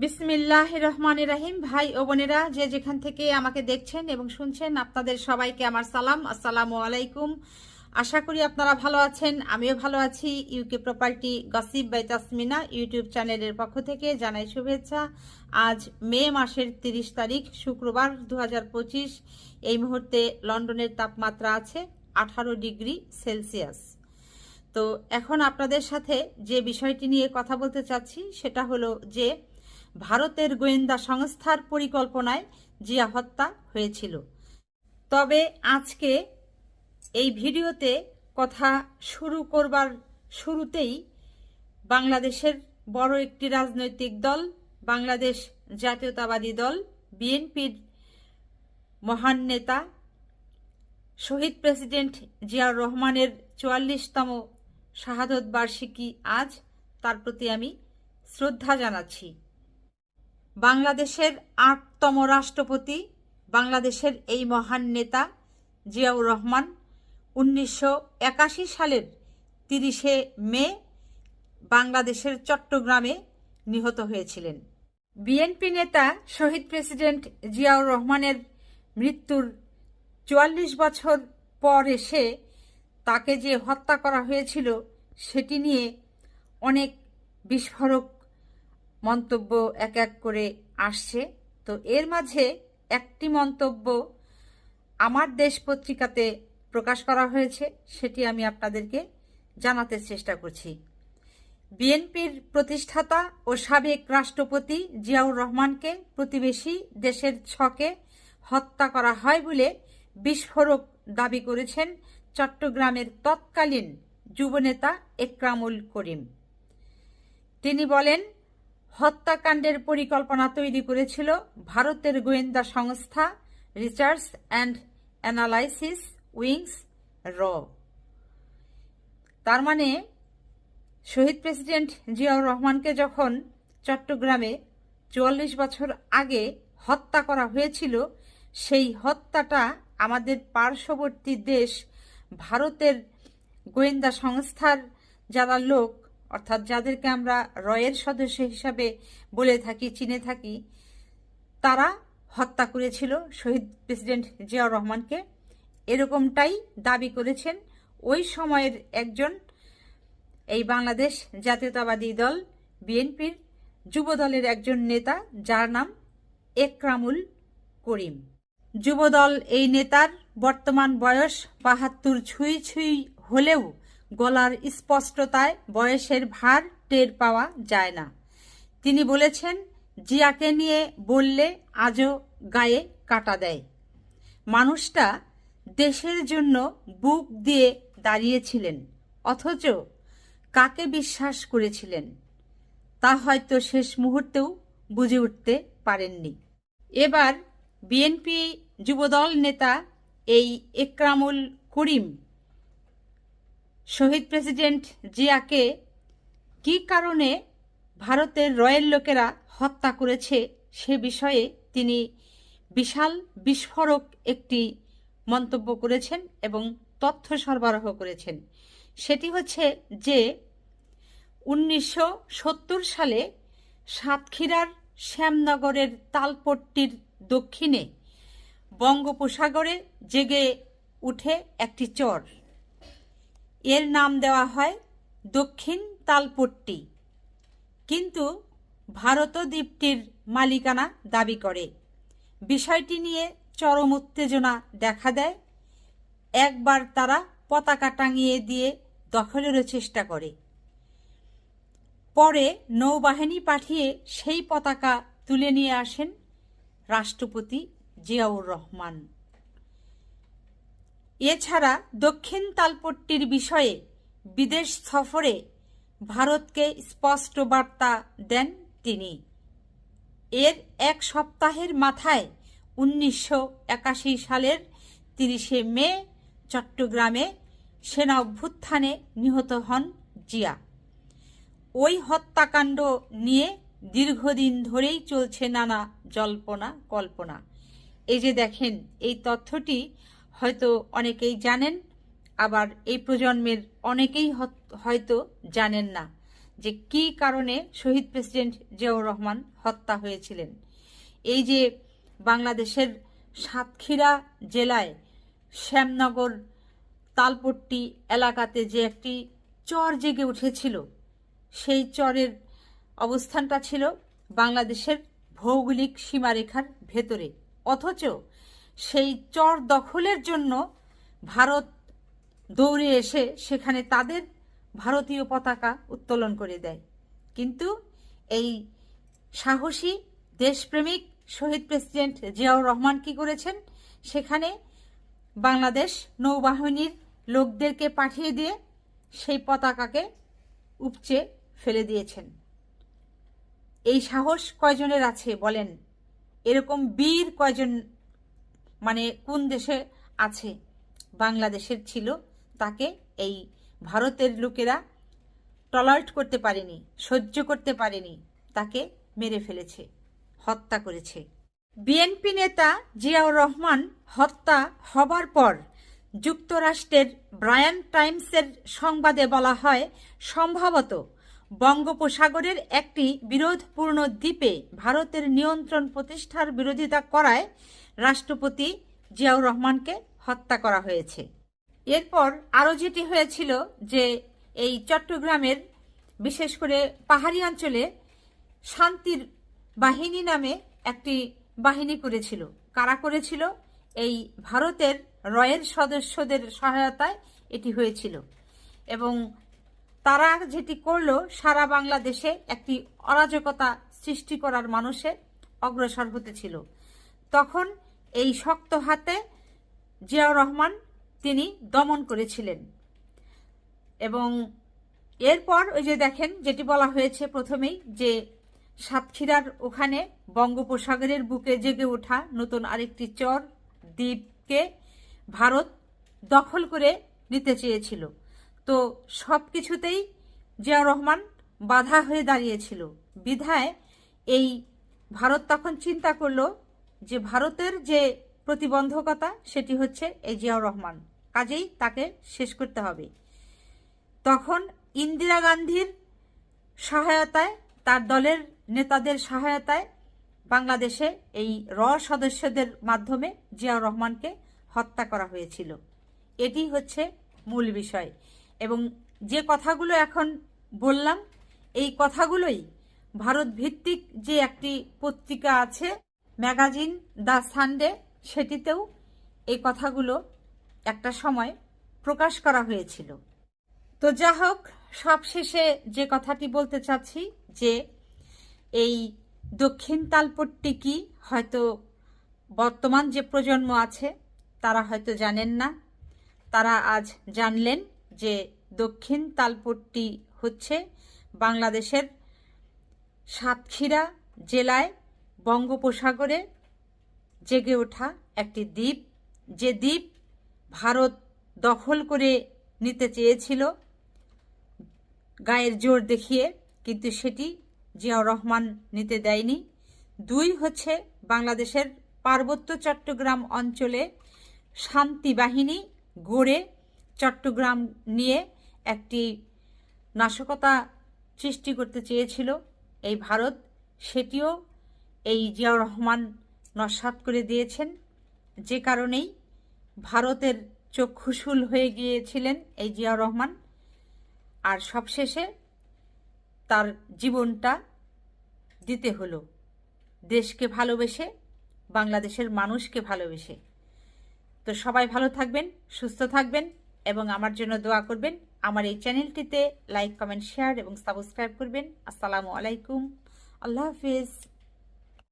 বিসমিল্লাহির রহমানির রহিম। ভাই ও বোনেরা, যে যেখান থেকে আমাকে দেখছেন এবং শুনছেন, আপনাদের সবাইকে আমার সালাম, আসসালামু আলাইকুম। আশা করি আপনারা ভালো আছেন, আমিও ভালো আছি। UK property gossip by Tasmina YouTube চ্যানেলের পক্ষ থেকে জানাই শুভেচ্ছা। আজ মে মাসের 30 তারিখ শুক্রবার 2025। এই মুহূর্তে লন্ডনের তাপমাত্রা আছে 18 ডিগ্রি সেলসিয়াস। তো এখন আপনাদের সাথে যে বিষয়টি নিয়ে কথা বলতে চাচ্ছি সেটা হলো যে ভারতের গোয়েন্দা সংস্থার পরিকল্পনায় জিয়া হত্যা হয়েছিল। তবে আজকে এই ভিডিওতে কথা শুরু করবার শুরুতেই বাংলাদেশের বড় একটি রাজনৈতিক দল, বাংলাদেশ জাতীয়তাবাদী দল বিএনপির মহান নেতা শহীদ প্রেসিডেন্ট জিয়াউর রহমানের 44তম শাহাদত বার্ষিকী আজ, তার প্রতি আমি শ্রদ্ধা জানাচ্ছি। বাংলাদেশের 8তম রাষ্ট্রপতি, বাংলাদেশের এই মহান নেতা জিয়াউর রহমান 1981 সালের 30শে মে বাংলাদেশের চট্টগ্রামে নিহত হয়েছিলেন। বিএনপি নেতা শহীদ প্রেসিডেন্ট জিয়াউর রহমানের মৃত্যুর 44 বছর পর এসে তাকে যে হত্যা করা হয়েছিল সেটি নিয়ে অনেক বিস্ফোরক মন্তব্য এক এক করে আসছে। তো এর মাঝে একটি মন্তব্য আমার দেশ পত্রিকাতে প্রকাশ করা হয়েছে, সেটি আমি আপনাদেরকে জানাতে চেষ্টা করছি। বিএনপির প্রতিষ্ঠাতা ও সাবেক রাষ্ট্রপতি জিয়াউর রহমানকে প্রতিবেশী দেশের ছকে হত্যা করা হয় বলে বিস্ফোরক দাবি করেছেন চট্টগ্রামের তৎকালীন যুবনেতা একরামুল করিম। তিনি বলেন, হত্যাকাণ্ডের পরিকল্পনা তৈরি করেছিল ভারতের গোয়েন্দা সংস্থা রিসার্চ অ্যান্ড অ্যানালাইসিস উইংস র। তার মানে শহীদ প্রেসিডেন্ট জিয়াউর রহমানকে যখন চট্টগ্রামে 44 বছর আগে হত্যা করা হয়েছিল, সেই হত্যাটা আমাদের পার্শ্ববর্তী দেশ ভারতের গোয়েন্দা সংস্থার যারা লোক, অর্থাৎ যাদেরকে আমরা রয়ের সদস্য হিসাবে বলে থাকি, চিনে থাকি, তারা হত্যা করেছিল শহীদ প্রেসিডেন্ট জিয়াউর রহমানকে। এরকমটাই দাবি করেছেন ওই সময়ের একজন এই বাংলাদেশ জাতীয়তাবাদী দল বিএনপির যুবদলের একজন নেতা, যার নাম একরামুল করিম। যুবদল এই নেতার বর্তমান বয়স 72 ছুঁই ছুঁই হলেও গলার স্পষ্টতায় বয়সের ভার টের পাওয়া যায় না। তিনি বলেছেন, জিয়াকে নিয়ে বললে আজও গায়ে কাটা দেয়। মানুষটা দেশের জন্য বুক দিয়ে দাঁড়িয়েছিলেন, অথচ কাকে বিশ্বাস করেছিলেন তা হয়তো শেষ মুহূর্তেও বুঝে উঠতে পারেননি। এবার বিএনপি যুবদল নেতা এই একরামুল করিম শহীদ প্রেসিডেন্ট জিয়াকে কী কারণে ভারতের রয়ের লোকেরা হত্যা করেছে সে বিষয়ে তিনি বিশাল বিস্ফোরক একটি মন্তব্য করেছেন এবং তথ্য সরবরাহ করেছেন। সেটি হচ্ছে যে 1970 সালে সাতক্ষীরার শ্যামনগরের তালপট্টির দক্ষিণে বঙ্গোপসাগরে জেগে উঠে একটি চর, এর নাম দেওয়া হয় দক্ষিণ তালপট্টি, কিন্তু ভারত দ্বীপটির মালিকানা দাবি করে। বিষয়টি নিয়ে চরম উত্তেজনা দেখা দেয়। একবার তারা পতাকা টাঙিয়ে দিয়ে দখলেরও চেষ্টা করে। পরে নৌবাহিনী পাঠিয়ে সেই পতাকা তুলে নিয়ে আসেন রাষ্ট্রপতি জিয়াউর রহমান। এছাড়া দক্ষিণ তালপট্টির বিষয়ে বিদেশ সফরে ভারতকে স্পষ্ট বার্তা দেন তিনি। এর এক সপ্তাহের মাথায় 1981 সালের 30শে মে চট্টগ্রামে সেনা অভ্যুত্থানে নিহত হন জিয়া। ওই হত্যাকাণ্ড নিয়ে দীর্ঘদিন ধরেই চলছে নানা জল্পনা কল্পনা। এই যে দেখেন, এই তথ্যটি হয়তো অনেকেই জানেন, আবার এই প্রজন্মের অনেকেই হয়তো জানেন না যে কি কারণে শহীদ প্রেসিডেন্ট জিয়াউর রহমান হত্যা হয়েছিলেন। এই যে বাংলাদেশের সাতক্ষীরা জেলায় শ্যামনগর তালপট্টি এলাকাতে যে একটি চর জেগে উঠেছিল, সেই চরের অবস্থানটা ছিল বাংলাদেশের ভৌগোলিক সীমারেখার ভেতরে, অথচ সেই চর দখলের জন্য ভারত দৌড়ে এসে সেখানে তাদের ভারতীয় পতাকা উত্তোলন করে দেয়। কিন্তু এই সাহসী দেশপ্রেমিক শহীদ প্রেসিডেন্ট জিয়াউর রহমান কি করেছেন, সেখানে বাংলাদেশ নৌবাহিনীর লোকদেরকে পাঠিয়ে দিয়ে সেই পতাকাকে উপচে ফেলে দিয়েছেন। এই সাহস কয়জনের আছে বলেন? এরকম বীর কয়জন মানে কোন দেশে আছে? বাংলাদেশের ছিল, তাকে এই ভারতের লোকেরা টলারেট করতে পারেনি, সহ্য করতে পারেনি, তাকে মেরে ফেলেছে, হত্যা করেছে। বিএনপি নেতা জিয়াউর রহমান হত্যা হবার পর যুক্তরাষ্ট্রের ব্রায়ান টাইমসের সংবাদে বলা হয়, সম্ভবত বঙ্গোপসাগরের একটি বিরোধপূর্ণ দ্বীপে ভারতের নিয়ন্ত্রণ প্রতিষ্ঠার বিরোধিতা করায় রাষ্ট্রপতি জিয়াউর রহমানকে হত্যা করা হয়েছে। এরপর আরও যেটি হয়েছিল যে এই চট্টগ্রামের বিশেষ করে পাহাড়ি অঞ্চলে শান্তির বাহিনী নামে একটি বাহিনী করেছিল। কারা করেছিল? এই ভারতের রয়ের সদস্যদের সহায়তায় এটি হয়েছিল এবং তারা যেটি করলো, সারা বাংলাদেশে একটি অরাজকতা সৃষ্টি করার মানুষে অগ্রসর হতেছিল। তখন এই শক্ত হাতে জিয়াউর রহমান তিনি দমন করেছিলেন। এবং এরপর ওই যে দেখেন যেটি বলা হয়েছে প্রথমেই, যে সাতক্ষীরার ওখানে বঙ্গোপসাগরের বুকে জেগে ওঠা নতুন আরেকটি চর দ্বীপকে ভারত দখল করে নিতে চেয়েছিল। তো সব কিছুতেই জিয়াউর রহমান বাধা হয়ে দাঁড়িয়েছিল। বিধায় এই ভারত তখন চিন্তা করলো যে ভারতের যে প্রতিবন্ধকতা সেটি হচ্ছে এই জিয়াউর রহমান, কাজেই তাকে শেষ করতে হবে। তখন ইন্দিরা গান্ধীর সহায়তায়, তার দলের নেতাদের সহায়তায় বাংলাদেশে এই সদস্যদের মাধ্যমে জিয়াউর রহমানকে হত্যা করা হয়েছিল। এটি হচ্ছে মূল বিষয়। এবং যে কথাগুলো এখন বললাম, এই কথাগুলোই ভারত ভিত্তিক যে একটি পত্রিকা আছে ম্যাগাজিন দ্য সানডে, সেটিতেও এই কথাগুলো একটা সময় প্রকাশ করা হয়েছিল। তো যা হোক, সবশেষে যে কথাটি বলতে চাচ্ছি যে এই দক্ষিণ তালপট্টি কি, হয়তো বর্তমান যে প্রজন্ম আছে তারা হয়তো জানেন না। তারা আজ জানলেন যে দক্ষিণ তালপট্টি হচ্ছে বাংলাদেশের সাতক্ষীরা জেলায় বঙ্গোপসাগরে জেগে ওঠা একটি দ্বীপ, যে দ্বীপ ভারত দখল করে নিতে চেয়েছিল গায়ের জোর দেখিয়ে, কিন্তু সেটি জিয়াউর রহমান নিতে দেয়নি। 2 হচ্ছে বাংলাদেশের পার্বত্য চট্টগ্রাম অঞ্চলে শান্তি বাহিনী গড়ে চট্টগ্রাম নিয়ে একটি নাশকতা সৃষ্টি করতে চেয়েছিল এই ভারত, সেটিও এই জিয়াউর রহমান নস্যাৎ করে দিয়েছেন। যে কারণেই ভারতের চক্ষুশূল হয়ে গিয়েছিলেন এই জিয়াউর রহমান। আর সবশেষে তার জীবনটা দিতে হলো দেশকে ভালোবেসে, বাংলাদেশের মানুষকে ভালোবেসে। তো সবাই ভালো থাকবেন, সুস্থ থাকবেন এবং আমার জন্য দোয়া করবেন। আমার এই চ্যানেলটিতে লাইক, কমেন্ট, শেয়ার এবং সাবস্ক্রাইব করবেন। আসসালামু আলাইকুম, আল্লাহ হাফিজ।